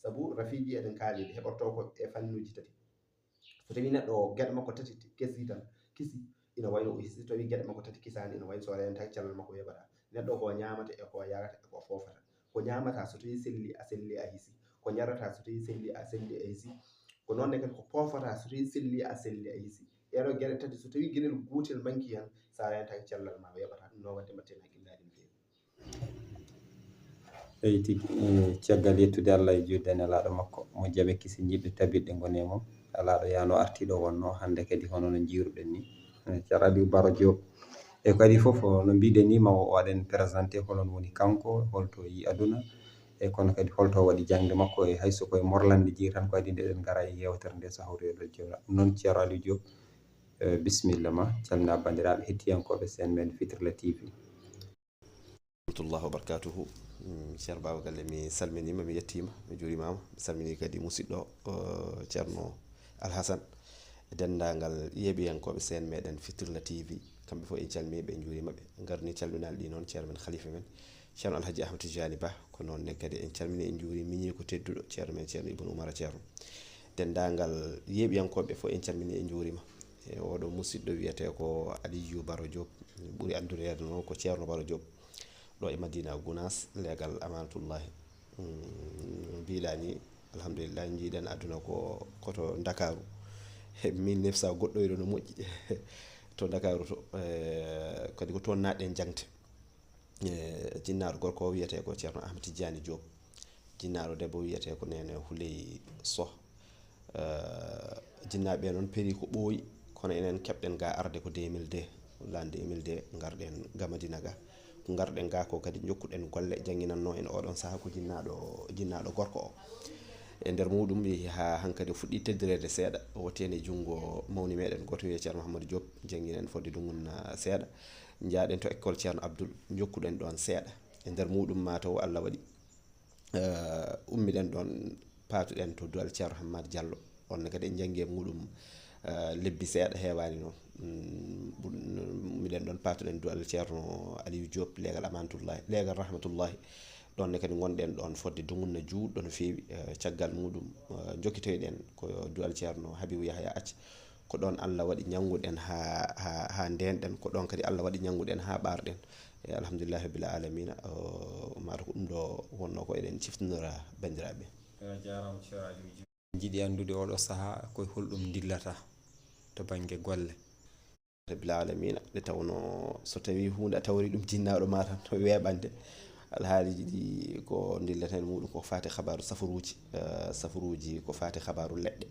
sabu rafiji eɗen kaalide heɓorto ko e fannuji tati so tawi neɗɗo gueɗe makko tati kesi tan kisi ina wayno o hisi, so tawi gueɗe makko tati kisani ina wayi so rentaki cellal makko yoɓata. Neɗɗo ko ñamata e ko yarata e ko fofata. Ko ñamata so tawi selli a hisi, ko jarata so tawi selli a hisi, ko nonne kadi ko pofata so tawi selli a hisi. Ɗeɗo gueɗe tati so tawi gueɗel gotel manki hen sa rentaki cellal ma yoɓata. Ɗum noon wadde mbatten hakkillaji no fewi. eyi tigi caggal yettude Allah e juutde nelaɗo makko mo jaɓe kisi jiɗɗo tabirɗe goni mum alaɗo yano artiɗo wonno hande kadi hono no jiruɗen ni Ceerno Aliou Baro Diop e kadi foof no mbiɗen ni ma o waɗen présenté holon woni kanko holto yi aduna e kono kadi holto waɗi jangde makko e hayso koye morlande jeeyi tan ko adi nde ɗen gara e yewtere nde sahawreɗo jola ɗum noon Ceerno Aliou Diop bisimilla ma calmina bandiraɓe hettiyankoɓe sen men Fitirla TV. Rahmatullah wa barakatuhu. Ceerno Baba Galle mi salminima mi yettima mi juurimama mi salmini kadi musidɗo Ceerno Alhassane e dendagal yeeɓiyankoɓe sen meɗen Fitirla TV kamɓe fof en calminiɓe en juurimaɓe garni calminal ɗi noon ceerno men khalifa men ceerno Alhaji Ahmadou Tidiani Ba ko nonne kadi en calmini en juuri miñi ko tedduɗo ceerno men ceerno Ibn Oumar Ceerno dendagal yeeɓiyankoɓe fof en calmini en juurima e oɗo musidɗo wiyete ko Aliou Baro Diop ɓuuri andurede noon ko Ceerno Baro Diop ɗo e Madina Gounass legal Amanatullahi mbiɗani alhamdulillah jiiɗen aduna ko koto Dakaru 1900 goɗɗoyɗo no moƴƴi to Dakaru to kadi ko toon natɗen jangte jinnaɗo gorko o wiyete ko Ceerno Ahmed Tidiani Diop jinnaɗo debbo wiyete ko Nene Houley Sow jinnaɓe noon peeri ko ɓooyi kono enen keɓɗen ga arde ko 2002 l'an 2002 garɗen ga Madina ga ko garɗen ga ko kadi jokkuɗen golle jangginanno en oɗon saaha ko jinnaɗo gorko o e nder muɗum ha hankadi fuɗɗi teddirede seeɗa o tene jungo mawni meɗen goto wiye Ceerno Mouhamadou Diop jangginen fodde ɗumunna seeɗa jaaɗen to école Ceerno Abdoul jokkuɗen ɗon seeɗa e nder muɗum mataw Allah waɗi ummiɗen ɗon patuɗen to duwal Ceerno Hammad Diallo on kadi en janggi e muɗum lebbi seeɗa heewani noon miɗen ɗon patuɗen duwal Ceerno Aliou Diop legal Amanatullahi legal Rahmatullahi ɗon kadi gonɗen ɗon fodde dumunna juutɗo no fewi caggal muɗum jokkitoyɗen ko duwal Ceerno Habibou Yahya Acca ko ɗon Allah waɗi ñanguɗen ha ndenɗen ko ɗon kadi Allah waɗi ñanguɗen ha ɓarɗen e alhamdulillahi rabbil alamina mata ko ɗum ɗo wonno ko eɗen ciftinora bandiraɓe. Jarama Ceerno Aliou Diop jiiɗi andude oɗo saaha koye holɗum dillata to banggue golle rabbil alamina nde tawno so tawi hunde a tawri ɗum jinnaɗo ma tan to weɓande alhaaliji ɗi ko dillata hen muɗum ko fati habaru safaruji ko fati habaru leɗɗe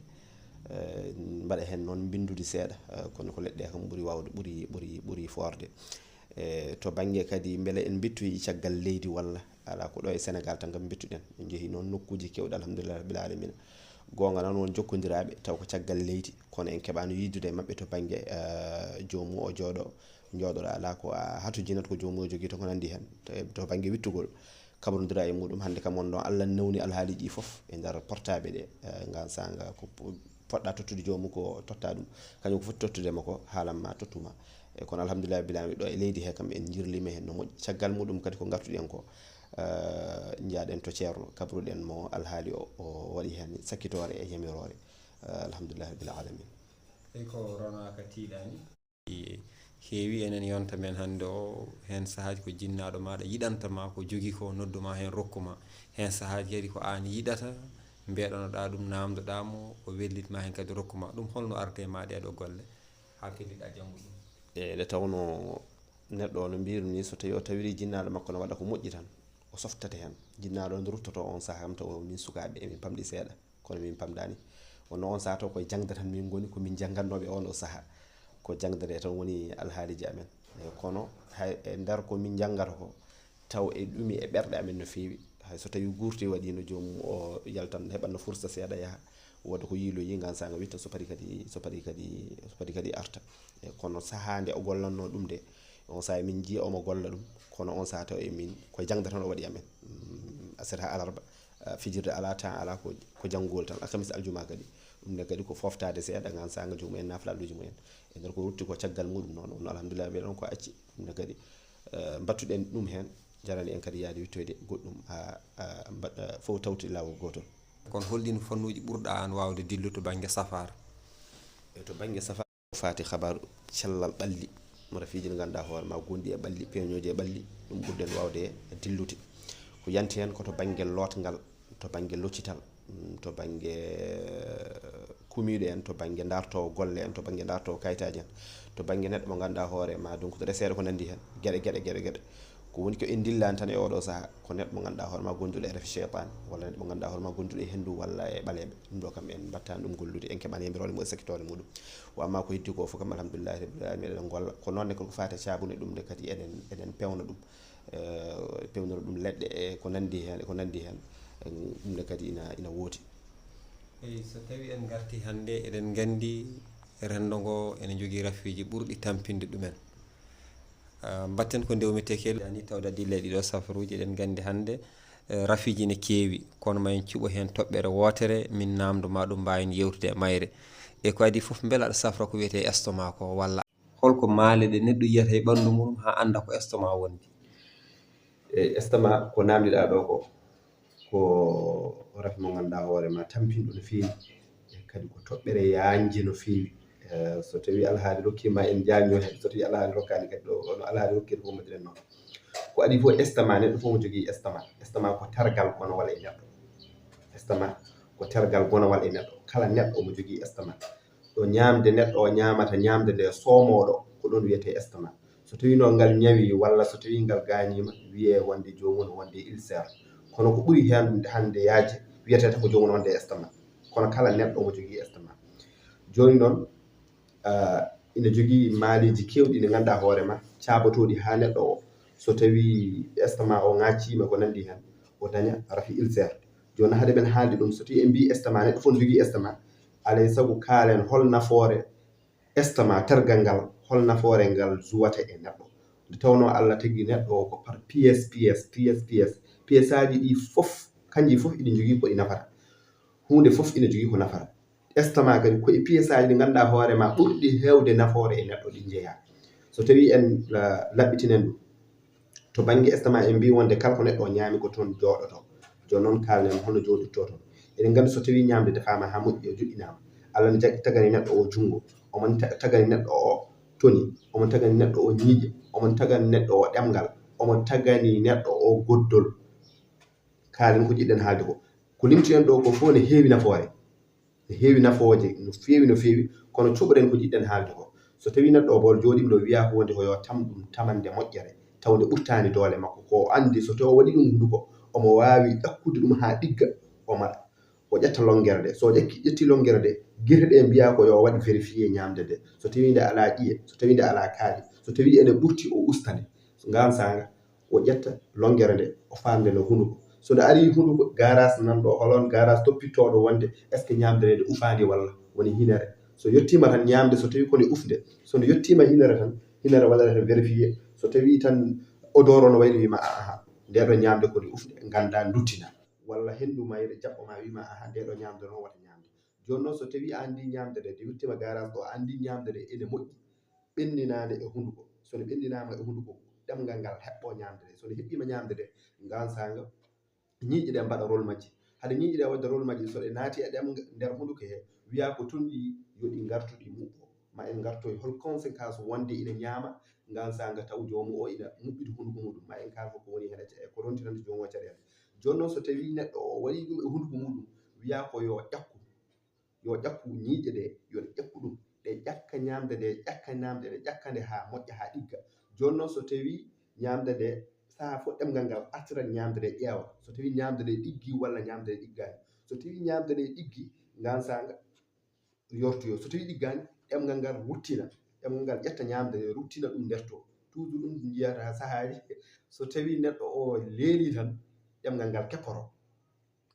mbaɗa hen noon bindude seeɗa kono ko leɗɗe kam ɓuuri wawde ɓuuri forde to banggue kadi beele en bittoyi caggal leydi walla ala ko ɗo e Sénégal tan kam bittuɗen en jeehi noon nokkuji kewɗi alhamdulillah rabbil alamina gonga noon won jokkodiraɓe taw ko caggal leydi kono en keɓano yiddude e mabɓe to banggue jomum o jooɗoɗo ala ko a hatujinat ko jomum o jogui to ko nandi hen to banggue wittugol kabrodira e muɗum hande kam on ɗon Allah nawni alhaaliji ɗi foof e nder portable ɗe gan sanga ko poɗɗa tottude jomum ko totta ɗum kañum ko foti tottudema ko haalanma tottuma e kono alhamdulillah bilami ɗo e leydi he kam en jirlima hen no moƴƴi caggal muɗum kadi ko gartuɗen ko jaaɗen to ceerno kabruɗen mo alhaali o waɗi hen sakkitore e yamirore alhamdulillah rabbil alamin e ko ronaka tiiɗani heewi enen yonta men hande o hen sahaji ko jinnaɗo maɗa yiɗantama ko jogui ko nodduma hen rokkuma hen sahaji kadi ko an yiɗata mbeɗanoɗa ɗum namdoɗamo o wellitma hen kadi rokkuma ɗum holno arte ma ɗeɗo golle ha kelliɗa janggo ɗum e nde tawno neɗɗo no mbiruni so tawi o tawiri jinnaɗo makko no waɗa ko moƴƴi tan o softate hen jinnaɗo nde ruttoto on saaha kam taw min sukaɓe emin pamɗi seeɗa kono min pamɗani wonno on saaha taw koye jangde tan min goni komin janggannoɓe on ɗo saaha ko jangdere tan woni alhaaliji amen kono hay e nder komin janggata ko taw e ɗumi e ɓerɗe amen no fewi hay so tawi gurti waɗino jomum o yaltan heɓanno fursa seeɗa yaaha wadde ko yiiloyi gan sanga witta so paari kadi arta kono saaha nde o gollanno ɗum de on saaha min jiiya omo golla ɗum kono on saaha taw emin koye jangde tan o waɗi amen aset ha alarba fijirde ala temps ala ko janggol tan alkamisa aljuma kadi ɗum ne kadi ko foftade seeɗa gan sanga jomumen naflaluji mumen e nder ko rutti ko caggal muɗum noon alhamdulillah mbiɗon ko acci ɗum ne kadi battuɗen ɗum hen jarani en kadi yaade wittoyde goɗɗum ha fof tawti lawol gotol kon holɗin fannuji ɓurɗa an wawde dillu to banggue safara? to banggue safara fati habaru cellal ɓalli mo rafiji ɗi ganduɗa hoore ma gondi e ɓalli peñoji e ɓalli ɗum ɓurɗen wawde dillude ko yanti hen koto banggue lotgal to banggue loccital to banggue kumiɗo en to banggue dartowo golle en to banggue dartowo kayitaji en to banggue neɗɗo mo ganduɗa hoore ma donc to reseɗe ko nandi hen gueɗe ko woni ko en dillani tan e oɗo saaha ko neɗɗo mo ganduɗa hoore ma gonduɗo e ref cheytane walla neɗɗo mo ganduɗa hoore ma gonduɗo e hendu walla e ɓaleɓe ɗum ɗo kam en battani ɗum gollude en keɓani heɓirole mum e sakkitole muɗum o amma ko heddi ko foof kam alhamdulillahi rabbil alamin eɗen golla ko nonne ko fate cabune ɗum de kadi eɗen pewna ɗum pewnora ɗum leɗɗe e ko nandi hen ɗum de kadi ina wooti. eyi so tawi en garti hannde eɗen gandi rendo ngo ene jogui rafiji ɓurɗi tampinde ɗumen batten ko ndewmete kel ani tawda dille ɗiɗo safaruji eɗen gandi hannde rafiji ne keewi kono ma en cuɓo hen toɓɓere wotere min namdoma ɗum mbawen yewtude e mayre e ko adi foof beele aɗa safra ko wiyete estomac ko walla holko maale ɗe neɗɗo yiyata e ɓandu mum ha anda ko estomac wondi? estomac ko namdiɗa ɗo ko rafi mo ganduɗa hoore ma tampinɗo no feewi kadi ko toɓɓere yanji no feewi so tawi alhaali rokkima en jaño hen so tawi alhaali rokkani kadi ɗo no alhaali rokkiri fof mbiɗen noon ko adi fof estomac neɗɗo fof mo jogui estomac ko targal gonowal e neɗɗo estomac ko tergal gonowal e neɗɗo kala neɗɗo omo jogui estomac ɗo ñamde neɗɗo o ñamata ñamde nde somoɗo ko ɗon wiyete estomac so tawi no ngal ñawi walla so tawi ngal gañima wiye wonde jomum wonde ulcère kono ko ɓuuri hen hande yaaji wiyete ko jomum wonde estomac kono kala neɗɗo omo jogui estomac joni noon ina jogui maaliji kewɗi ɗi ganduɗa hoore ma cabotoɗi ha neɗɗo o so tawi estomac o ŋaccima ko nandi hen o daña rafi ulcère joni haade men haalde ɗum so tawi en mbi estomac neɗɗo fof ne jogui estomac alay saago kaalen hol nafoore estomac tergal ngal hol nafoore ngal juwata e neɗɗo nde tawno Allah tagui neɗɗo o ko par pièce aji ɗi foof kanji foof iɗi jogui koɗi nafata hunde foof ina jogui ko nafata estomac kadi koye pièce aji ɗi ganduɗa hoore ma ɓurɗi hewde nafoore e neɗɗo ɗi jeeya so tawi en laɓɓitinen ɗum to banggue estomac en mbi wonde kala ko neɗɗo o ñaami ko toon jooɗoto joni noon kalnen hono joɗirto toon eɗen gandi so tawi ñamde defama ha moƴƴi o joɗɗinama Allah ne tagani neɗɗo o jungo omon tagani neɗɗo o toni omon tagani neɗɗo o ñiiƴe omon tagani neɗɗo o ɗemgal omon tagani neɗɗo o goddol kaalen ko jiɗɗen haalde ko limti en ɗo ko fof ne heewi nafoore ne heewi nafooje no feewi kono cuɓoɗen ko jiɗɗen haalde ko so tawi neɗɗo o bol jooɗima ɗo wiya hunde ko yo tam ɗum tamande moƴƴere tawde ɓurtani doole makko ko andi so tawi o waɗi ɗum hunduko omo wawi ƴakkude ɗum ha ɗigga o maɗa o ƴetta longere nde so ƴetti longere nde guirɗe ɗe mbiya ko yo waɗ vérifié ñamde nde so tawi nde ala ƴiye so tawi nde ala kaali so tawi ene ɓurti o ustane ngan sanga o ƴetta longere nde o famde no hunduko so nde ari hunduko garage nanɗo holon garage toppitoɗo wonde est ce que ñamde nde ufandi walla woni hinere so yettima tan ñamde so tawi kone ufde so nde yettima hinere tan hinere waɗata tan vérifié so tawi tan odeur o no wayno wima aha ndeɗo ñamde kone ufde ganda duttina walla hendu mayre jaɓɓoma wima aha ndeɗo ñamde noon wata ñamde joni noon so tawi a andi ñamde nde yettima garage ɗo a andi ñamde nde ene moƴƴi ɓendinade e hunduko sono ɓendinama e hunduko ɗemgal ngal heɓɓo ñamde nde sono heɓɓima ñamde nde ngan sanga ñiiƴe ɗe mbaɗa rôle majji haade ñiiƴe ɗe wadde rôle majji so ɗe naati e ɗem nder hunduko he wiya ko toon ɗi yoɗi gartuɗi muɓɓo ma en gartoy hol conséquence wonde ina ñaama ngan sanga taw jomum o ina muɓɓiti hunduko muɗum ma en kalko ko woni hen ko rontinanta jomum o caɗele joni noon so tawi neɗɗo o waɗi ɗum e hunduko muɗum wiya ko yo ƴakku ñiiƴe ɗe yo ƴakku ɗum ɗe ƴakka ñamde nde ƴakka ñamde nde ƴakka nde ha moƴƴa ha ɗigga joni noon so tawi ñamde nde saha fof ɗemgal ngal artirat ñamde nde ƴeewa so tawi ñamde nde ɗiggi walla ñamde nde ɗiggani so tawi ñamde nde ɗiggi ngan sanga yortoyo so tawi ɗiggani ɗemgal ngal ruttina ɗemgal ngal ƴetta ñamde nde ruttina ɗum nder to toujours ɗum jiyata sahaaji so tawi neɗɗo o leeli tan ɗemgal ngal kepporo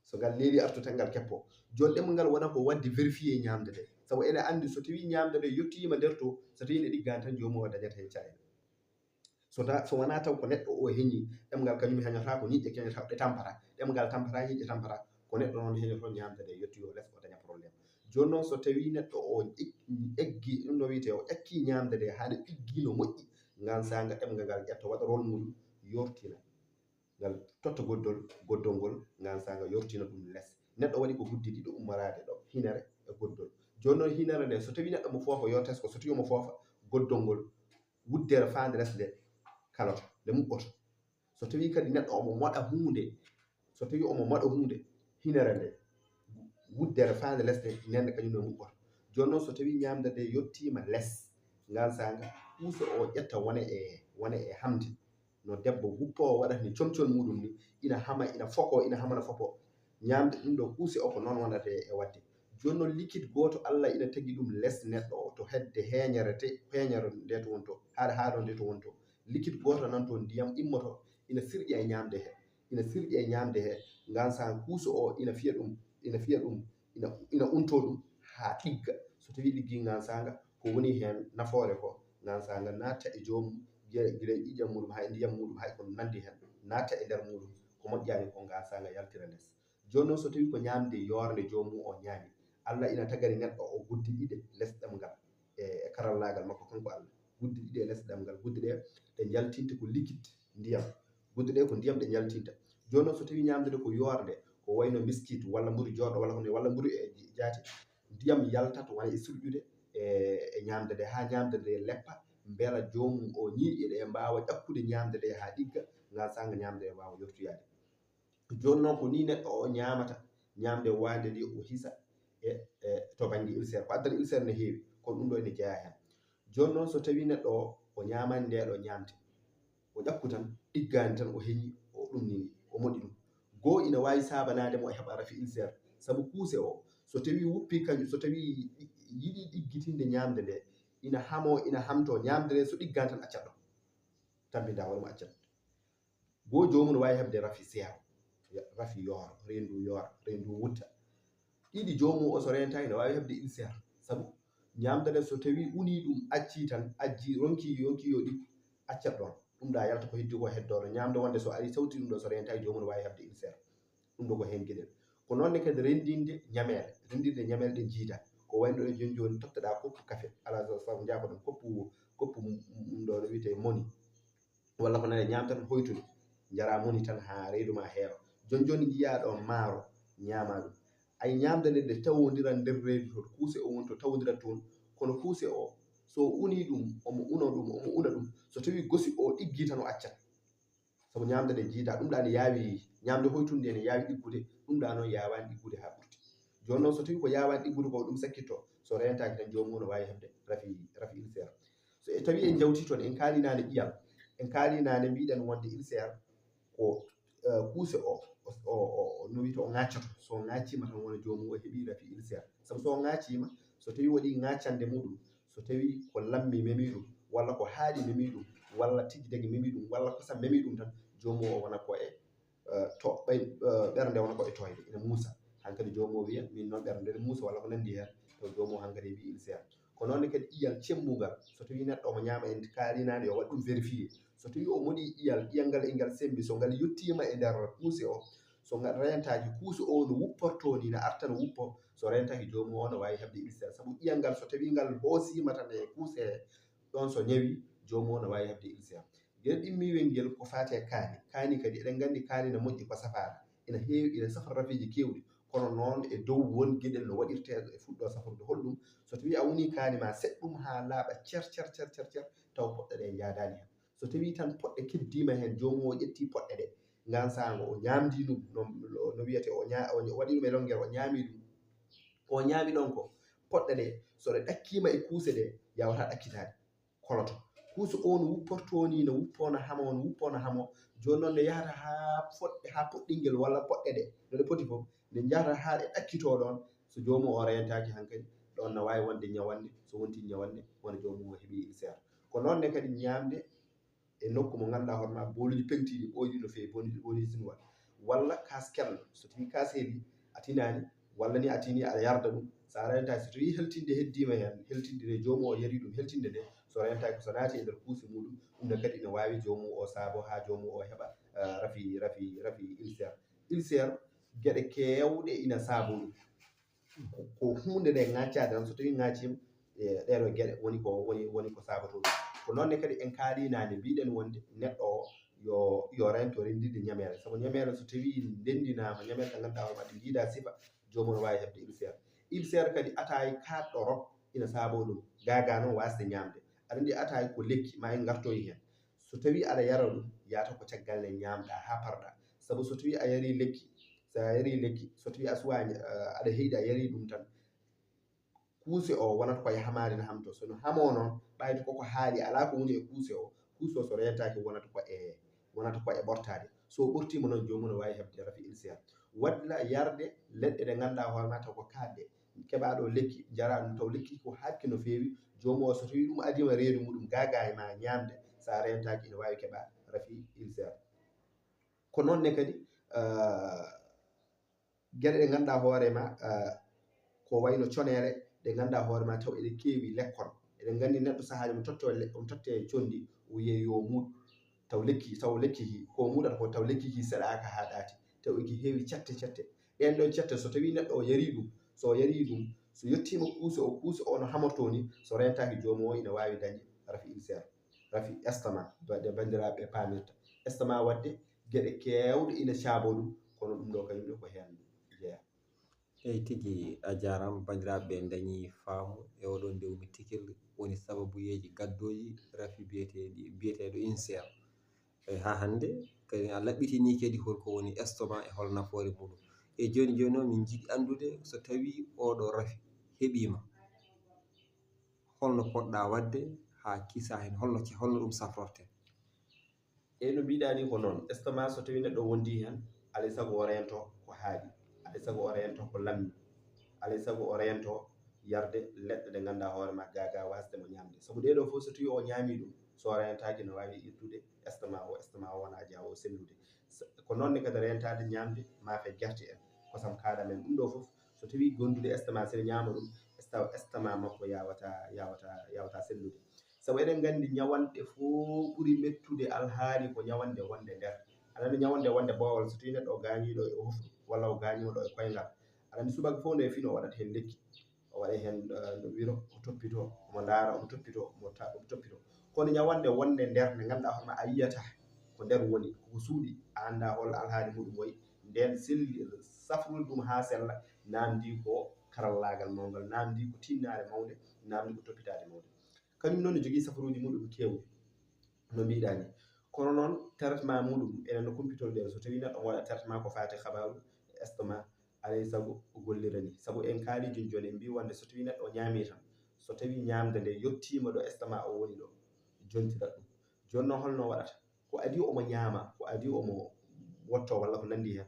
so ngal leeli artu tan ngal keppo joni ɗemgal ngal wona ko wadde vérifié ñamde nde saabu ene andi so tawi ñamde nde yettima nder to so tawi nde ɗiggani tan jomum o dañat hen caɗele so wona taw ko neɗɗo o heeñi ɗemgal kañum heeñata ko ñiƴƴe keñata ɗe tampata ɗemgal tampata ñiƴƴe tampata ko neɗɗo noon heeñoto ñamde nde yettoyo less o daña probléme joni noon so tawi neɗɗo o eggi ɗum no wiyete o ƴakki ñamde nde haade ɗiggi no moƴƴi ngan sanga ɗemgal ngal ƴetta waɗa rôle muɗum yortina ngal totta goddol ngol ngan sanga yortina ɗum less neɗɗo waɗi ko guddi ɗiɗo ummorade ɗo hinere e goddol joni noon hinere nde so tawi neɗɗo mo foofa yo tesko so tawi omo foofa goddol ngol wuddere fande resde kaloto nde muɓɓoto so tawi kadi neɗɗo omo moɗa hunde so tawi omo moɗa hunde hinere nde wuddere fande lesde nende kañum ne muɓɓoto joni noon so tawi ñamde nde yettima less ngal sanga kuuso o ƴetta wona e hamde no debbo guppowo waɗata ni comcol muɗum ni ina hama ina foko ina hamana fopo ñamde ɗum ɗo kuuse o ko noon wonata e wadde joni noon liquide goto Allah ina tagui ɗum less neɗɗo o to hedde heñere nde to wonto haɗo nde to wonto liquide goto nan toon ndiyam immoto ina sirƴa e ñamde he ina sirƴa e ñamde he ngan sa kuuso o ina fiya ɗum ina unto ɗum ha ɗigga so tawi ɗiggi ngan sanga ko woni hen nafoore ko ngan sanga natta e joomum gila ƴiƴam muɗum hay ndiyam muɗum hay ko nandi hen natta e nder muɗum ko moƴƴani ko ngan sanga yaltira less joni noon so tawi ko ñamde yorde jomum o ñaami Allah ina tagari neɗɗo o guddi ɗiɗi less ɗemgal e karallagal makko kanko Allah guddi ɗiɗi e less ɗemgal guddi ɗe ɗe jaltinta ko liquide ndiyam guddi ɗe ko ndiyam ɗe jaltinta joni noon so tawi ñamde nde ko yorde ko wayno biscuit walla mburu joɗo walla mburu e jaati ndiyam yaltat wona e surƴude e ñamde nde ha ñamde nde leppa beela jomum o ñiiƴe ɗe mbawa ƴakkude ñamde nde ha ɗigga ngal sanga ñamde nde wawa yettoyade joni noon ko ni neɗɗo o ñamata ñamde wande nde o hisa to banggue ulcére ko addata ulcére ne heewi kono ɗum ɗo ene jeeya hen joni noon so tawi neɗɗo o ñamani ndeɗo ñamde o ƴakku tan ɗiggani tan o heeñi o ɗum ni o moɗi ɗum goo ina wawi sabanademo o heɓa rafi ulcére saabu kuuse o so tawi wuppi kañum so tawi yiiɗi ɗiggitinde ñamde nde ina hamto ñamde nde so ɗiggani tan accat ɗo tampinta wonmo accat goo jomum ne wawi hebde rafi seewa rafi yoora rendu wutta ɗiɗi jomum o so rentaki ne wawi hebde ulcére saabu ñamde nde so tawi uni ɗum acci tan ajji yonki yo ɗiggu accat ɗon ɗum ɗa yalta ko heddi ko heddoɗo ñamde wonde so ari sawti ɗum ɗo so rentaki jomum ne wawi hebde ulcére ɗum ɗo ko hen gueɗel ko nonne kadi rendinde ñamele ɗe jiida ko wayno ɗo joni totteɗa koppu café ala sago jako ɗum koppu ɗum ɗo no wiyete moni walla ko nane ñamta tan hoytude jara moni tan ha reyduma heewa joni jiiya ɗo maaro ñama ɗum ay ñamde nde nde tawodiran nder reedu to kuuse o wonto tawodirat toon kono kuuse o so uni ɗum omo una ɗum so tawi gosi o ɗiggi tan o accat sabu ñamde nde jiida ɗum ɗa ne yaawi ñamde hoytunde ne yaawi ɗiggude ɗum ɗa noon yawani ɗiggude ha ɓurti joni noon so tawi ko yawani ɗiggude ko ɗum sakkitto so rentaki tan jomum ne wawi hebde rafi ulcére so tawi en jawti toon en kaali nane ƴiyam en kaali nane mbiɗen wonde ulcére ko kuuse o no wiyete o ŋaccoto so ŋaccima tan wona jomum o heeɓi rafi ulcére saabu so ŋaccima so tawi waɗi ŋaccande muɗum so tawi ko lammi memi ɗum walla ko haaɗi memi ɗum walla tigui degui memi ɗum walla kosam memi ɗum tan jomum o wona ko e ɓernde wona ko e toyde ina muusa hankkadi jomum o wiya min noon ɓernde nde muusa walla ko nandi hen to jomum hankkadi heeɓi ulcére ko noonne kadi ƴiyal cemmugal so tawi neɗɗo omo ñama en kaalinani yo waɗ ɗum vérifié so tawi o moɗi ƴiyal ngal e ngal sembi so ngal yettima e nder kuuse o so ngal rentaki kuuse o no wupporto ni no arta no wuppo so rentaki jomum o no wawi hebde ulcére saabu ƴiyal ngal so tawi ngal hoosima tan e kuuse he ɗon so ñawi jomum o no wawi hebde ulcére guel ɗimmiwel ngel ko fate kaani kadi eɗen gandi kaani ne moƴƴi ko safara ina heewi ina safra rafiji kewɗi kono noon e dow won gueɗel no waɗirte e fuɗɗo safrude holɗum so tawi a woni kaani ma seɗɗum ha laaɓa cer taw poɗɗe ɗe jadani hen so tawi tan poɗɗe keddima hen jomum o ƴetti poɗɗe ɗe ngan sango o ñamdi ɗum no wiyete o waɗi ɗum e longuere o ñami ɗum ko ñami ɗon ko poɗɗe ɗe so ɗe ɗakkima e kuuse ɗe yawata ɗakkitade koloto kuuse o no wupporto ni no wuppona hamo joni noon ne yahata ha poɗɗingel walla poɗɗe ɗe no ɗe poti fof nde jahata ha ɗe ɗakkito ɗon so jomum o rentaki hankkadi ɗon no wawi wonde ñawande so wonti ñawande wona jomum o heeɓi ulcére ko nonne kadi ñamde e nokku mo ganduɗa hoorema boluji pengtiɗi ɓoyɗi no fewi boluji chinois walla kas kelɗo so tawi kas heeɓi a tinani walla ni a tini aɗa yarda ɗum sa rentaki so tawi heltinde heddima hen heltinde nde jomum o yari ɗum heltinde nde so rentaki so naati e nder kuuse muɗum ɗum ne kadi ne wawi jomum o saabo ha jomum o heeɓa rafi ulcére gueɗe kewɗe ina saabo ɗum ko hunde nde ŋaccade tan so tawi ŋaccima ɗeɗo gueɗe woni ko saboto ɗum ko nonne kadi en kaalinade mbiɗen wonde neɗɗo o yo rento rendinde ñamere sabu ñamere so tawi ndendinama ñamere ka ganduɗa hoore ma ɗi jiida sifa jomum ne wawi heɓde ulcére kadi ataye kaɗɗo rok ina saabo ɗum gaga noon wasde ñamde aɗa andi ataye ko lekki ma en gartoyi hen so tawi aɗa yara ɗum yata ko caggal nde ñamɗa ha parɗa sabu so tawi a yari lekki so tawi a suwa aɗa heyɗi a yari ɗum tan kuuse o wonata koye hamade no hamto sono hamo noon ɓayde koko haali ala ko woni e kuuse o so rentaki wonata ko e ɓortade so ɓortima noon jomum ne wawi heɓde rafi ulcére wadla yarde leɗɗe ɗe ganduɗa hoorema taw ko kaɗɗe keɓaɗo lekki jara ɗum taw lekki ko hakki no fewi jomum o so tawi ɗum adima reedu muɗum gaga e ma ñamde sa rentaki ina wawi keɓa rafi ulcére ko nonne kadi gueɗe ɗe ganduɗa hoorema ko wayno conere ɗe ganduɗa hoorema taw eɗe kewi lekkol eɗen gandi neɗɗo saahaji mo totte condi o wiye yo muɗ taw lekki ko muɗata ko taw lekki ki seɗaka ha ɗaati taw eki heewi cette ɗen ɗon cette so tawi neɗɗo o yari ɗum so yettima kuuse o no hamorto ni so rentaki jomum o ina wawi dañde rafi ulcére rafi estomac de bandiraɓe pamirta estomac wadde gueɗe kewɗe ina caabo ɗum kono ɗum ɗo kañum ko hen jeeya. eyi tigui a jarama bandiraɓe dañi faamu e oɗon ndewmi tikel woni sababuyeji gaddoji rafi biyeteɗo ulcére ha hande kadi a laɓɓitini kadi holko woni estomac e hol nafoore muɗum e joni noon min jiiɗi andude so tawi oɗo rafi heeɓima holno poɗɗa wadde ha kisa hen holno ɗum safrorte. no mbiɗani ko noon estomac so tawi neɗɗo wondi hen alay saago o rento ko haaɗi alay saago o rento ko lammi alay saago o rento yarde leɗɗe ɗe ganduɗa hoorema gaga wasde mo ñamde sabu ɗeɗo fof so tawi o ñami ɗum so rentaki no wawi irtude estomac o wona jawo sellude ko nonne kadi rentade ñamde maafe guerte en kosam kaɗa men ɗum ɗo fof so tawi gondude estomac sene ñama ɗum estomac makko yawata sellude sabu eɗen gandi ñawanɗe fof ɓuuri mettude alhaali ko ñawande wonde nder aɗa andi ñawande wonde bowal so tawi neɗɗo o gañiɗo e hofru walla o gañima ɗo e koyngal aɗa andi subaka fof nde fino o waɗat hen lekki o waɗa hen no wiro o toppito omo daara omo toppito kono ñawande wonde nder nde ganduɗa hoorema a yiyata ko nder woni koko suuɗi a anda hol alhaali muɗum wayi nden safrude ɗum ha sella namdi ko karallagal mawgal namdi ko tinnare mawde namdi ko toppitade mawde kañum noon ne jogui safaruji muɗum kewɗi no mbiɗa ni kono noon traitement muɗum enen no kumpitorde so tawi neɗɗo waɗa traitement ko fate habaru estomac alay saago gollirani sabu en kaali joni en mbi wonde so tawi neɗɗo o ñami tan so tawi ñamde nde yettima ɗo estomac o woni ɗo jontirat ɗum joni noon holno waɗata ko adi omo ñama ko adi omo wotto walla ko nandi hen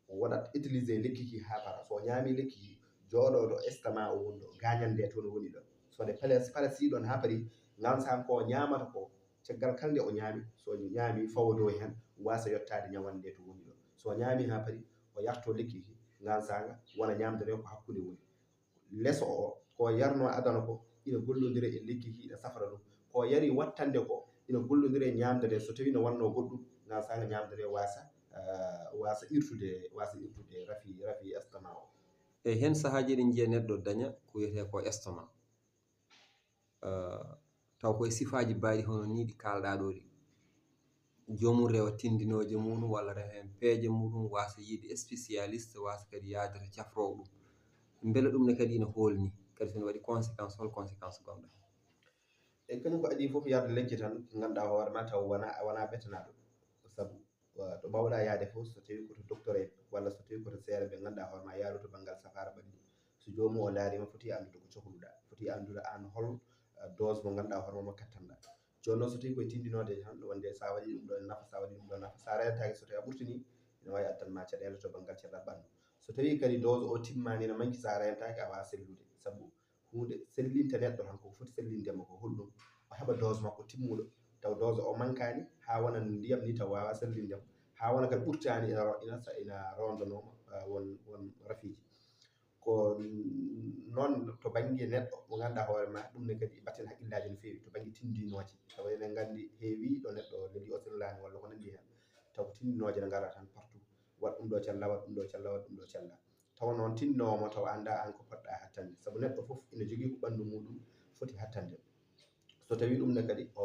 o waɗat utilisé lekki ki ha para so ñami lekki ki jooɗoɗo estomac o woni ɗo gañande toon woni ɗo sode palasiɗon ha paari gansan ko ñamata ko caggal kalde o ñami so ñami fawodo hen wasa yettade ñawande to woni ɗo so ñami ha paari o yarto lekki ki gansaga wona ñamde nde ko hakkude woni lesso o ko yarno adana ko ina gollodira e lekki ki ina safra ɗum ko yari wattande ko ina gollodira e ñamde nde so tawi no wanno goɗɗum gansaga ñamde nde wasa irtude rafi estomac o eyi hen sahaji eɗen jiiya neɗɗo daña ko wiyete ko estomac taw koye sifaji mbaɗi hono ni ɗi kalɗa ɗo ɗi jomum rewa tindinoje muɗum walla rewa hen peeje muɗum wasa yiide spécialiste wasa kadi yadere cafrowo ɗum beele ɗum ne kadi ina holni kadi sone waɗi conséquence hol conséquence gonɗa e kañum ko adi fof yarde lekki tan ganduɗa hoorema taw wona betanaɗo saabu to mbawɗa yaade fof so tawi koto docteur en walla so tawi koto seere ɓe ganduɗa hoorema yaaru to banggal safara ɓandu so jomum o daarima foti andude ko cohluɗa foti andude an hol dose mo ganduɗa hoorema mo kattanɗa joni noon so tawi koye tindinode tan wonde sa waɗi ɗum ɗo ne nafa sa waɗi ɗum ɗo nafa sa rentaki so tawi a ɓurtini ina wawi addanma caɗele to banggal cellal ɓandu so tawi kadi dose o timmani ene manki sa rentaki a wawa sellude saabu hunde sellinta neɗɗo tan ko foti sellindemo ko holɗum o heɓa dose makko timmuɗo taw dose o mankani ha wona ndiyam ni taw wawa sellindemo ha wona kadi ɓurtani ina rondanoma won rafiji ko noon to banggue neɗɗo mo ganduɗa hoorema ɗum ne kadi batten haqqillaji no fewi to banggue tindinoje tawa eɗen gandi heewi ɗo neɗɗo leeli o sellani walla ko nandi hen taw tindinoje ne gara tan partout waɗ ɗum ɗo cella waɗ ɗum ɗo cella waɗ ɗum ɗo cella tawa noon tindinowo taw anda an ko poɗɗa hattande saabu neɗɗo foof ina jogui ko ɓandu muɗum foti hattande so tawi ɗum ne kadi o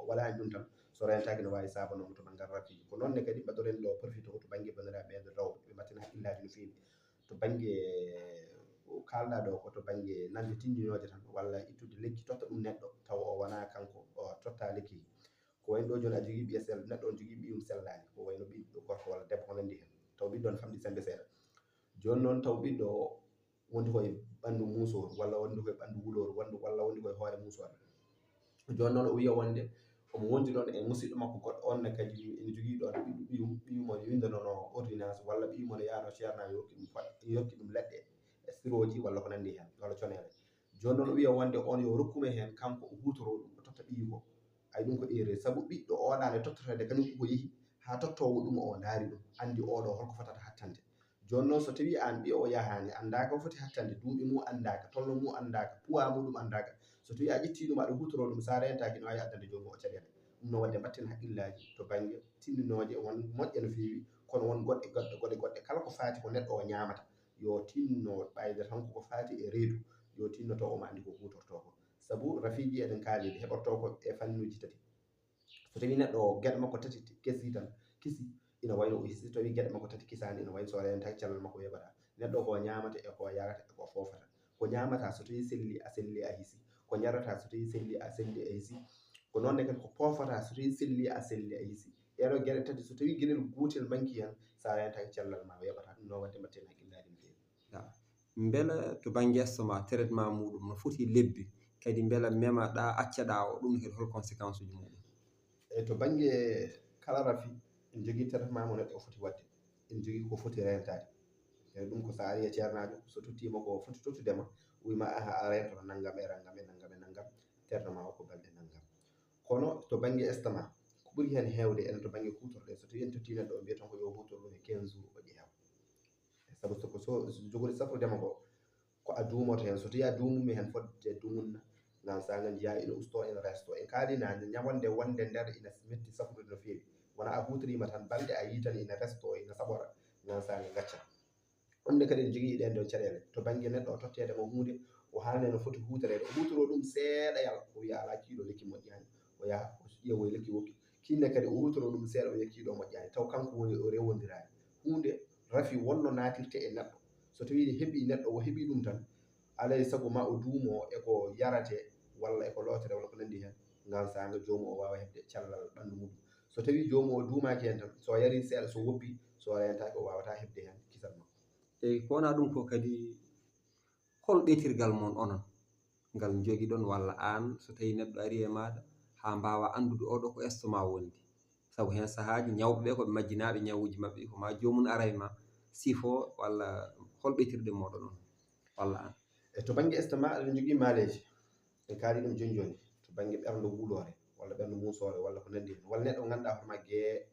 waɗani ɗum tan so rentaki no wawi sabanoma to banggal rafiji ko nonne kadi mbaɗoren ɗo profité to banggue bandiraɓe ɓe rewɓe ɓe mbattina haqqillaji no fewi to banggue kalɗa ɗo ko to banggue nande tindinoje tan walla ittude lekki totta ɗum neɗɗo taw o wona kanko o totta lekki ko wayno ɗo joni a jogui ɓiye sell neɗɗo on jogui ɓiyum sellani ko wayno ɓiɗɗo gorko walla debbo ko nandi hen taw ɓiɗɗo on famɗi sembe seeɗa joni noon taw ɓiɗɗo o wondi koye ɓandu musoru walla wondi koye ɓandu wuloru walla wondi koye hoore musore joni noon o wiya wonde omo wondi ɗon e musidɗo makko goɗɗo onne kadi ene jogui ɗon ɓiyum o windanono ordonnance walla ɓiyum o yano ceernaɓe yokki ɗum leɗɗe e siroji walla ko nandi hen walla conele joni noon o wiya wonde on yo rokkume hen kanko o hutoro ɗum o totta ɓiyi ko ay ɗum ko erreur saabu ɓiɗɗo oɗane tottotede kañum ko yeehi ha tottowo ɗum o daari ɗum andi oɗo holko fotata hattande joni noon so tawi an ɓiyo o yahani andaka o foti hattande duuɓi mum andaka tolno mum andaka poids muɗum andaka so tawi a ƴetti ɗum aɗa hutoro ɗum sa rentaki no wawi addande jomum o caɗele ɗum no wadde mbatten haqqillaji to banggue tinninoje won moƴƴe no fewi kono won goɗɗe kala ko fati ko neɗɗo o ñamata yo tinno ɓayde tan koko fati e reedu yo tinnoto omo andi ko hutorto ko saabu rafiji eɗen kaalide heɓorto ko e fannuji tati so tawi neɗɗo o gueɗe makko tati kesi tan kisi ina wayno o so tawi gueɗe makko tati kisani ina wayi so rentaki cellal makko yoɓata neɗɗo ko ñamata e ko yarata e ko fofata ko ñamata so tawi selli a hiisi ko jarata so tawi selli a hiisi ko nonne kadi ko pofata so tawi selli a hiisi ɗeɗo gueɗe tati so tawi gueɗel gotel manki hen sa rentaki cellal ma yoɓata ɗum no wadde mbatten haqqillaji no fewi beela to banggue estomac traitement muɗum no foti lebbi kadi beela memaɗa accaɗa o ɗum kadi hol conséquence uji muɗum e to banggue kala rafi en jogui traitement mo neɗɗo o foti wadde en jogui ko foti rentade e ɗum ko sa ari e ceernajo so tottima ko foti tottudema wima aha a rentoto naggam e naggam e naggam e naggam terrement o ko balɗe naggam kono to banggue estomac ko ɓuuri hen hewde enen to banggue kutorɗe so tawi en totti neɗɗo o mbiya tan ko yo hutor ɗum e 15 jours o ƴeewa saabu soko jogude safrudema ko a duumoto hen so tawi a duumumi hen fodde dumunna nan saga jiiya ina usto ina resto en kaalinade ñamande wonde nder ina metti safrude no fewi wona a hutorima tan balɗe a yi tan ina resto ina saɓora nan saga gacca ɗumne kadi en jogui ɗen ɗon caɗele to banggue neɗɗo o tottedemo hunde o haalne no foti hutorede o hutoro ɗum seeɗa yala o wiya ala kiiɗo lekki moƴƴani o yaha o ƴeewoy lekki wokki kinne kadi o hutoro ɗum seeɗa o wiya kiiɗo moƴƴani taw kanko woni o rewodirani hunde rafi wonno natirte e neɗɗo so tawi heeɓi neɗɗo o heeɓi ɗum tan alay saago ma o duumo eko yarate walla eko lotere walla ko nandi hen ngan saga jomum o wawa hebde cellal ɓandu muɗum so tawi jomum o duumaki hen tan so yari seeɗa so woppi so rentaki o wawata hebde hen kisal makko eyyi ko wona ɗum ko kadi hol ɓetirgal mon onon ngal jogui ɗon walla an so tawi neɗɗo ari e maɗa ha mbawa andude oɗo ko estomac wondi saabu hen saahaji ñawɓeɓe koɓe majjinaɓe ñawuji mabɓe ko ma jomum ara e ma sifo walla hol ɓetirɗe moɗon on walla an e to banggue estomac aɗen jogui maaleji en kaali ɗum joni to banggue ɓerdo wulore walla ɓerdo musore walla ko nandi hen walla neɗɗo mo ganduɗa hoorema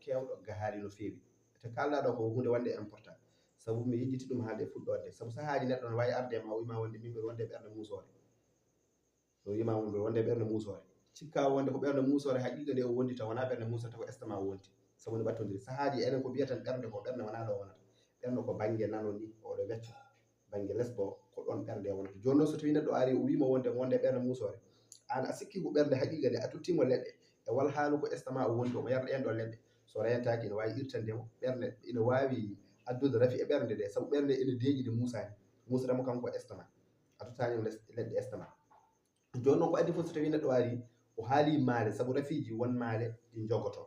kewɗo gahari no fewi te kalɗa ɗo ko hunde wonde important saabu mi yejjiti ɗum hande fuɗɗode saabu sahaji neɗɗo ne wawi arde ma o wima wonde min mbiɗa wonde ɓerde musore o wima mbiɗa wonde ɓerde musore cikka wonde ko ɓerde musore haqiqa nde o wondi taw wona ɓerde musore taw ko estomac wonti saabu ne ɓattodiri sahaji enen ko mbiyatan ɓerde ko ɓerde wona ɗo wonata ɓerde ko banggue nano ni oɗo wecco banggue less bo ko ɗon ɓerde wonata joni noon so tawi neɗɗo ari o wima wonde ɓerde musore an a sikki ko ɓerde haqiqa nde a tottimo leɗɗe e wal haalu ko estomac o wondi omo yara ɗen ɗon leɗɗe so rentaki ene wawi irtandemo ɓerde ina wawi addude rafi e ɓerde nde saabu ɓerde ene deeƴi nde musani musatamo kanko ko estomac a tottanimo leɗɗe estomac joni noon ko adi fof so tawi neɗɗo ari o haali maale saabu rafiji won maale ɗi jogoto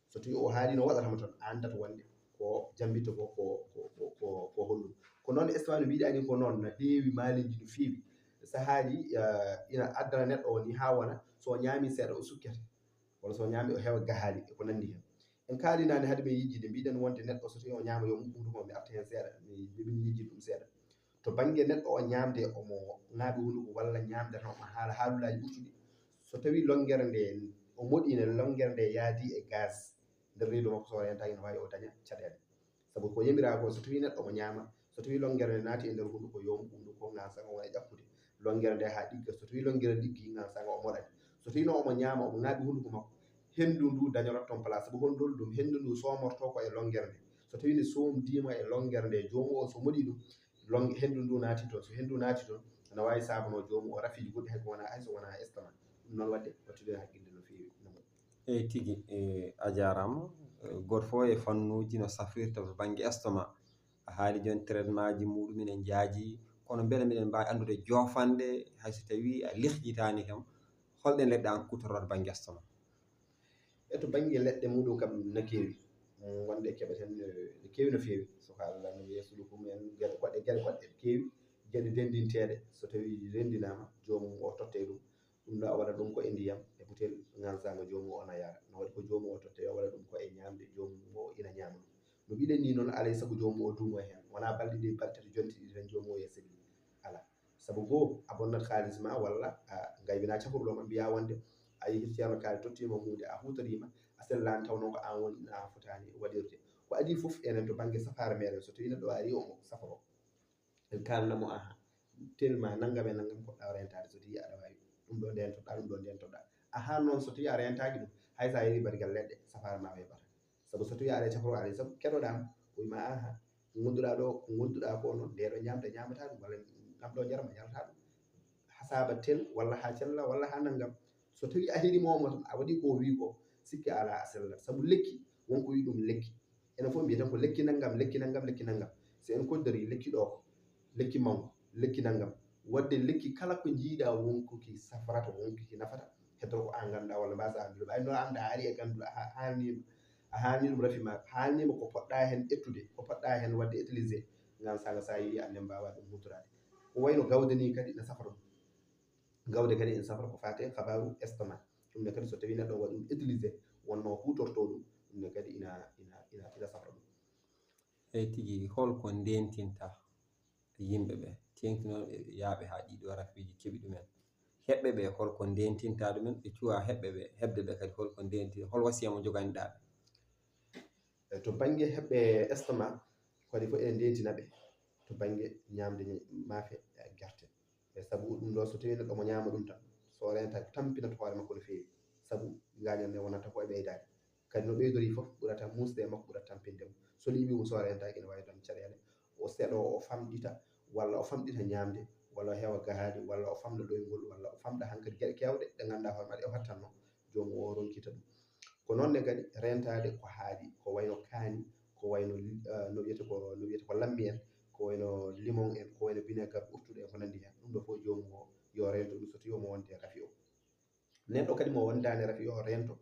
so tawi o haali no waɗatamo tan a andata wonde ko jambita ko hollum ko noon estomac no mbiɗani ko noon no heewi maaleji no fewi sahaji ina addana neɗɗo o ni ha wona so ñami seeɗa o sukkete walla so ñami o heewa gahali eko nandi hen en kaalinani haade men yijjide mbiɗen wonde neɗɗo so tawi o ñama yo mum hunduko mi arta hen seeɗa min yijjide ɗum seeɗa to banggue neɗɗo o ñamde omo ŋaaɓi hunduko walla ñamde tan omo haala haalullaji ɓurtuɗi so tawi longguere nde o moɗine longguere nde yaadi e gaz nder reedu makko so rentaki ne wawi o daña caɗele saabu ko yamira ko so tawi neɗɗo o ñama so tawi longguere nde naati e nder hunduko yo hunduko ga saga wona ƴakkude longguere nde ha ɗigga so tawi longguere ɗiggi ga saga o moɗani so tawi no omo ñama omo ŋaaɓi hunduko makko hendu ndu dañorot toon place saabu hondol ɗum hendu ndu somorto ko e longguere nde so tawi nde somdima e longguere nde jomum o so moɗi ɗum hendu ndu naati toon so hendu naati toon ne wawi sabano jomum o rafiji goɗɗi hayso wona estomac ɗum noon wadde wattude haqqille no fewi tigi a jarama goto fof e fannuji no safrirta to banggue estomac a haali joni traitement ji muɗum ene jaaji kono beele miɗen mbawi andude jofande hayso tawi a lihƴitani kam holɗen leɗɗe an kutorɗo banggue estomac. e to banggue leɗɗe muɗum kam no kewi wonde keɓeten no kewi no fewi soko Allah no yeeso ɗum en gueɗe goɗɗe kewi gueɗe dendinteɗe so tawi rendinama jomum o totte ɗum ɗum ɗo a waɗa ɗum ko e ndiyam e butel ngalsago jomum o ona yara no waɗi ko jomum o totte o waɗa ɗum ko e ñamde jomum o ina ñama ɗum no mbiɗen ni noon alay saago jomum o duumo hen wona balɗe ɗi balɗe tati jonti ɗi tan jomum o yeeso ɗi ala saabu goho a bonnat halis ma walla a gaybina cafruɗoma mbiya wonde a yeehi ceerno kaali tottima hunde a hutorima a sellani taw noon ko an woni a fotani waɗirde ko adi foof enen to banggue safare meɗen so tawi neɗɗo ari omo safaro en kalnamo aha telma naggam e naggam poɗɗa rentade so tawi aɗa wawi ɗum ɗo ndentoɗa ɗum ɗo ndentoɗa aha noon so tawi a rentaki ɗum haysa yeehi barigal leɗɗe safare ma weɓata saabu so tawi aɗa cafaro alay saago keɗoɗama wima aha gonduɗa ɗo ko gonduɗa ko noon ndeɗo ñamde ñamata ɗum walla ɗam ɗo jarama jarata ɗum ha saba tel walla ha cella walla ha naggam so tawi a heeɗimomo tan a waɗi ko wi ko sikki ala a sellat saabu lekki wonko wi ɗum lekki enen fof mbiyeten ko lekki naggam lekki naggam lekki naggam so en koddori lekki ɗo ko lekki mawgo lekki naggam wadde lekki kala ko jiiɗa wonko ki safrata wonko ki nafata heddo ko an ganduɗa walla mbasa andude ɓay no anda a ari e ganduɗa a hani ɗum rafi ma haalnima ko poɗɗa hen ƴettude ko poɗɗa hen wadde utilisé ngam saga sa yi anne mbawa ɗum hutorade ko wayno gawde ni kadi ne safara ɗum gawde kadi ene safra ko fate habaru estomac ɗumne kadi so tawi neɗɗo waɗi ɗum utilisé wonno hutorto ɗum ɗumne kadi ina safra ɗum eyyi tigui holko ndentinta yimɓeɓe tengtinoɓe yaaɓe ha ɗiɗo rafiji keeɓi ɗumen heɓɓeɓe holko ndentinta ɗumen ɓe cuwa heɓɓeɓe hebdeɓe kadi holko ndenti hol wasiya mo joganiɗaɓe. to banggue heɓɓe estomac kadi fo enen ndentinaɓe to banggue ñamde maafe guerte e saabu ɗum ɗo so tawi neɗɗo mo ñama ɗum tan so renta tampinata hoore makko no fewi saabu gañal nde wonata ko e ɓeydade kadi no ɓeydori foof ɓurata musde e makko ɓurata tampinde mo so liɓimo so rentaki ne wawi dañde caɗele o seeɗo o famɗita walla o famɗita ñamde walla o heewa gahadi walla o famɗa ɗoygol walla o famɗa hankkadi gueɗe kewɗe ɗe ganduɗa hoore maɗa ɗe wattanno jomum o ronkita ɗum ko nonne kadi rentade ko haaɗi ko wayno kaani ko wayno no wiyete ko lammi en ko wayno limon en ko wayno vinaigre ɓurtuɗo e ko nandi hen ɗum ɗo foof jomum o yo rento ɗum so tawi omo wonde rafi o neɗɗo kadi mo wondani rafi o rento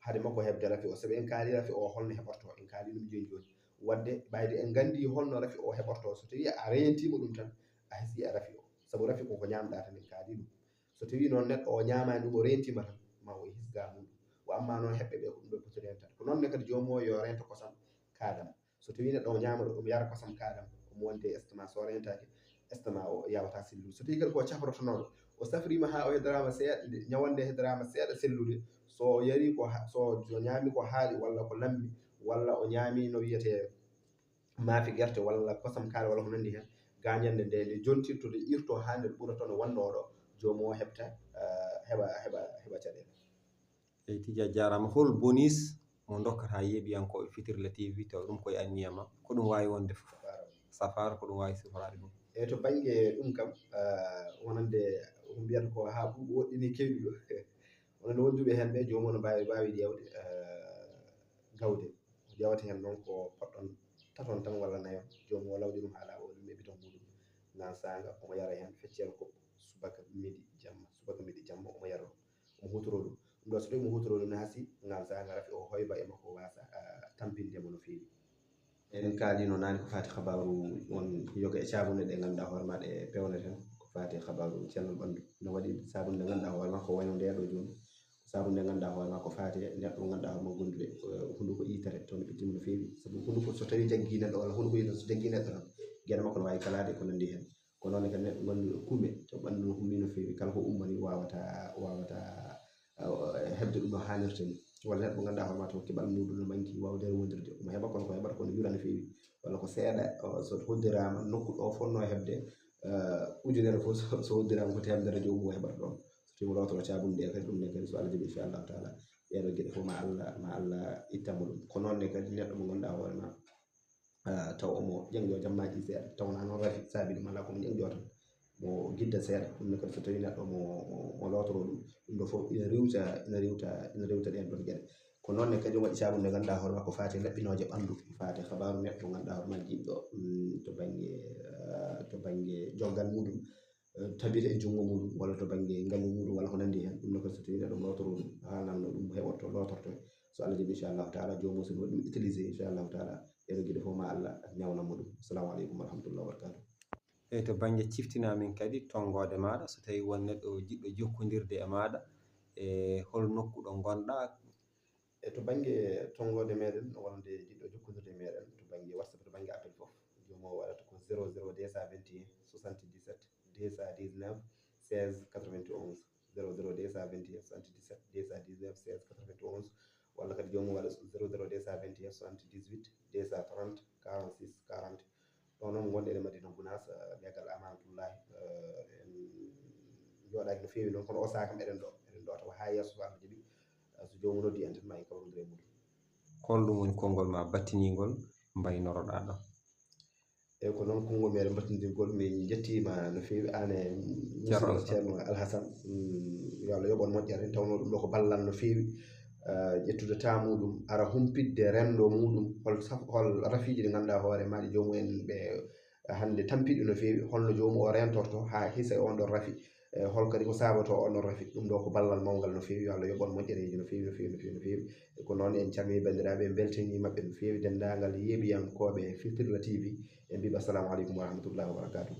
haade makko hebde rafi o saabu en kaali rafi o holno heɓorto en kaali ɗum joni joni wadde ɓayde en gandi holno rafi o heɓorto so tawi a rentima ɗum tan a heesi e rafi o saabu rafi koko ñamɗa tan en kaali ɗum so tawi noon neɗɗo o ñamani ɗum o rentima tan ma o hisga muɗum wo amma noon heɓɓeɓe ko ɗum ɗo poti rentade ko nonne kadi jomum o yo rento kosam kaɗam so tawi neɗɗo o ñama ɗum yara kosam kaɗam omo wonde estomac so rentaki estomac o yawata sellude so tawi kadi ko cafrotonoɗo o safrima ha o heddorama seeɗa ñawande heddorama seeɗa sellude so yari ko so ñami ko haaɗi walla ko lammi walla o ñami no wiyete maafe guerte walla kosam kaɗa walla ko nandi hen gañande nde nde jontirto nde irto ha nde ɓurata no wannoɗo jomum o heɓta heɓa caɗele. eyyi tigui a jarama hol bonus mo dokkata yeeɓiyankoɓe Fitirla TV taw ɗum koye anniyama ko ɗum wawi wonde foof safaro ko ɗum wawi siforade ɗum eyyi to banggue ɗum kam wonande ko mbiyata ko ha ɓuuɓo woɗɗini kewɗi ɗo wonande wonduɓe hen ɓe jomum no mbawi ƴewde gawde ƴewata hen noon ko poɗɗon taton tan walla nayon jomum o lawƴa ɗum ha laaɓa o limma e bidon muɗum nan saanga omo yara hen feccere ko subaka midi jamma omo yara ɗum omo hutoro ɗum ɗum ɗo so tawi mo hutoro ɗum naasi ngal saanga rafi o hoyba e makko wasa tampindemo no fewi eɗen kaalino nane ko fati habaru won yoga e sabunde ɗe ganduɗa hoore ma ɗe pewnaten ko fati habaru cellal ɓandu no waɗi sabunde nde ganduɗa hoore ma ko wayno nde ɗo joni sabunde nde ganduɗa hoore ma ko fati neɗɗo mo ganduɗa hoore ma gonduɗo hunduko itere taw no ɓittima no fewi saabu hunduko so tawi jaggi neɗɗo walla hunduko yitere so jaggi neɗɗo tan gueɗe makko no wawi falade ko nandi hen ko noon kadi neɗɗo ganduɗo kuume to ɓandu no hummi no fewi kala ko ummani wawata hebde ɗum no hannirta ni walla neɗɗo mo ganduɗa hoore ma taw keeɓal muɗum no manki wawde rewodirde omo heeɓa kono ko heɓata kono yuura no fewi walla ko seeɗa so hoddirama nokku ɗo fonno hebde ujunere foof so hoddirama ko temedere jomum o heɓata ɗon so tawi mo lotoro sabunde nde kadi ɗum ne kadi so Allah jaaɓi inchallahu taala ɗeɗo gueɗe foof ma Allah ittamo ɗum ko nonne kadi neɗɗo mo ganduɗa hoore ma taw omo ƴeŋƴo jammaji seeɗa taw wona noon rafi saabi ɗum ala komo ƴeŋƴo tan mo gidda seeɗa ɗum ne kadi so tawi neɗɗo mo lotoro ɗum ɗum ɗo fof ina rewta ɗen ɗon geɗe ko noon ne kadi waɗi saabu nde ganduɗa hoore makko fati laɓɓinoje ɓandu fati habaru neɗɗo mo ganduɗa hoore ma jiɗɗo to banggue joggal muɗum tabita e jungo muɗum walla to banggue ngallu muɗum walla ko nandi hen ɗum ne kadi so tawi neɗɗo lotoro ɗum haalnanno ɗum heɓoto lotorto so Allah jaaɓi inchallahu taala jomum sono waɗi ɗum utilisé inchallahu taala ene gueɗe fof ma Allah newnanmo ɗum assalamu aleykum wa rahmatullahi wa barakatuh. e to banggue ciftinamin kadi tongode maɗa so tawi won neɗɗo jiɗɗo jokkodirde e maɗa e hol nokku ɗo gonɗa e to banggue tongode meɗen wonde jiɗɗo jokkodirde meɗen to banggue WhatsApp to banggue appel fof joomum o waɗata ko 00 221 77 219 16 91 00 221 77 219 16 91 walla kadi joomum waɗa 00 221 78 230 46 40 ɗon noon gonɗe e Madina Gounass legal Amanatullahi en jooɗaki no feewi noon kono o saka eɗen ɗo tawa ha yesso so Allah jaaɓi so jomum noddi en tan ma en kawrodira e muɗum. holɗum woni konngol ma battinigol mbaynoroɗa ɗo eyyi ko noon konngol meɗen battidirgol min jettima no feewi an e ceerno Alhassane yo Allah yoɓon moƴƴere tawno ɗum ɗo ko ballal no feewi ƴettude temps muɗum ara humpidde rendo muɗum hol rafiji ɗi ganduɗa hoore ma ɗi jomumen ɓe hande tampiɗi no feewi holno jomum o rentorto ha hissa e on ɗon rafi hol kadi ko sabato on ɗon rafi ɗum ɗo ko ballal mawgal no feewi yo Allah yoɓon moƴƴereji no feewi no feewi no feewi no feewi ko noon en calmini bandiraɓe en beltani mabɓe no feewi dendagal yeeɓiyankoɓe Firtilla TV en mbiɓe assalamu aleykum wa rahmatullahi wa barakatuh.